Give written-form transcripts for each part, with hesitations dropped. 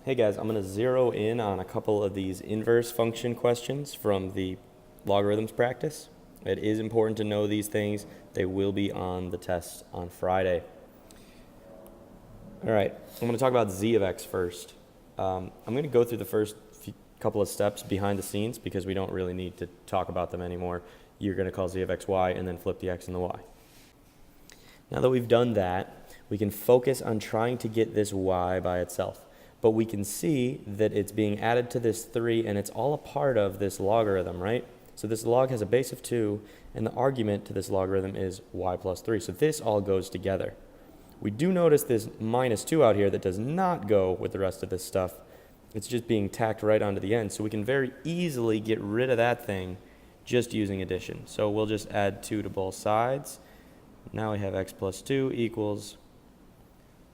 Hey guys, I'm going to zero in on a couple of these inverse function questions from the logarithms practice. It is important to know these things. They will be on the test on Friday. All right, I'm going to talk about z of x first. I'm going to go through the first couple of steps behind the scenes because we don't really need to talk about them anymore. You're going to call z of x y and then flip the x and the y. Now that we've done that, we can focus on trying to get this y by itself. But we can see that it's being added to this 3, and it's all a part of this logarithm, right? So this log has a base of 2, and the argument to this logarithm is y plus 3. So this all goes together. We do notice this minus 2 out here that does not go with the rest of this stuff. It's just being tacked right onto the end. So we can very easily get rid of that thing just using addition. So we'll just add 2 to both sides. Now we have x plus 2 equals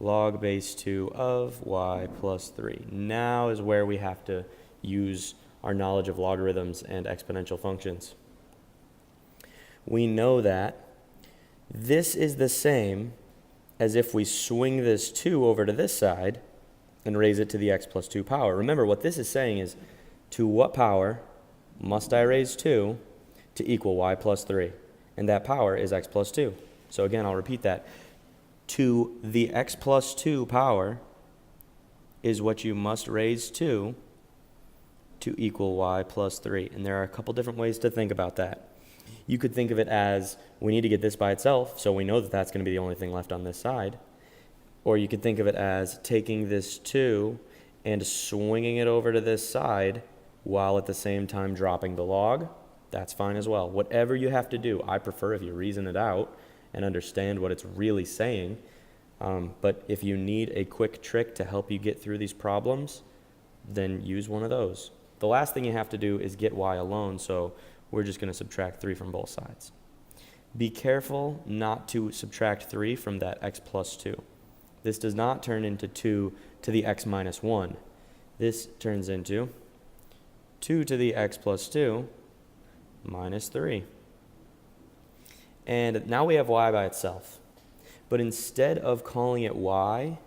log base 2 of y plus 3. Now is where we have to use our knowledge of logarithms and exponential functions. We know that this is the same as if we swing this 2 over to this side and raise it to the x plus 2 power. Remember, what this is saying is, to what power must I raise 2 to equal y plus 3? And that power is x plus 2. So again, I'll repeat that. To the x plus 2 power is what you must raise to equal y plus 3. And there are a couple different ways to think about that. You could think of it as, we need to get this by itself, so we know that that's going to be the only thing left on this side. Or you could think of it as taking this 2 and swinging it over to this side while at the same time dropping the log. That's fine as well. Whatever you have to do, I prefer if you reason it out and understand what it's really saying. But if you need a quick trick to help you get through these problems, then use one of those. The last thing you have to do is get y alone, so we're just going to subtract 3 from both sides. Be careful not to subtract 3 from that x plus 2. This does not turn into 2 to the x minus 1. This turns into 2 to the x plus 2 minus 3. And now we have y by itself. But instead of calling it y,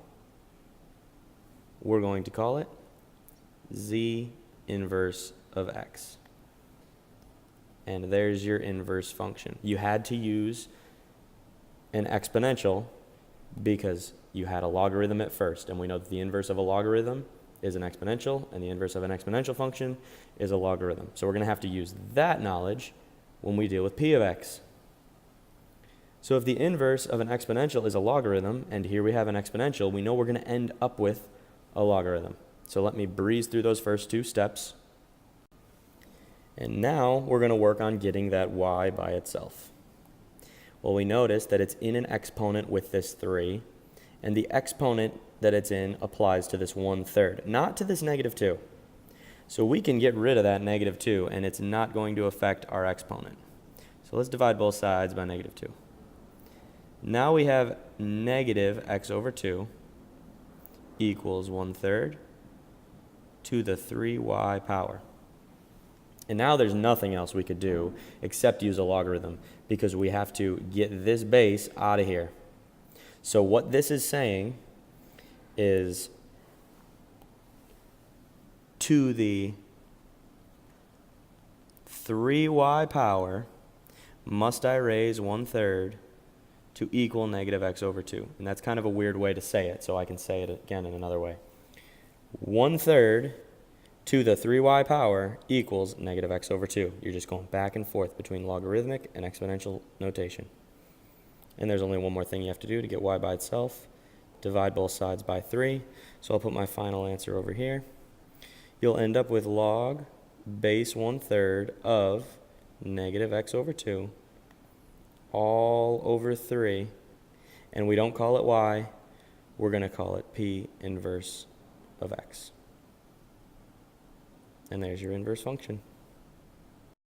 we're going to call it z inverse of x. And there's your inverse function. You had to use an exponential because you had a logarithm at first. And we know that the inverse of a logarithm is an exponential, and the inverse of an exponential function is a logarithm. So we're going to have to use that knowledge when we deal with p of x. So if the inverse of an exponential is a logarithm, and here we have an exponential, we know we're going to end up with a logarithm. So let me breeze through those first 2 steps. And now we're going to work on getting that y by itself. Well, we notice that it's in an exponent with this 3, and the exponent that it's in applies to this 1/3, not to this negative 2. So we can get rid of that negative 2, and it's not going to affect our exponent. So let's divide both sides by negative 2. Now we have negative x over 2 equals 1/3 to the 3y power. And now there's nothing else we could do except use a logarithm because we have to get this base out of here. So what this is saying is, to the 3y power must I raise 1/3 to equal negative x over 2. And that's kind of a weird way to say it, so I can say it again in another way. 1/3 to the 3y power equals negative x over 2. You're just going back and forth between logarithmic and exponential notation. And there's only one more thing you have to do to get y by itself. Divide both sides by 3. So I'll put my final answer over here. You'll end up with log base 1/3 of negative x over 2 all over 3, and we don't call it y, we're going to call it p inverse of x. And there's your inverse function.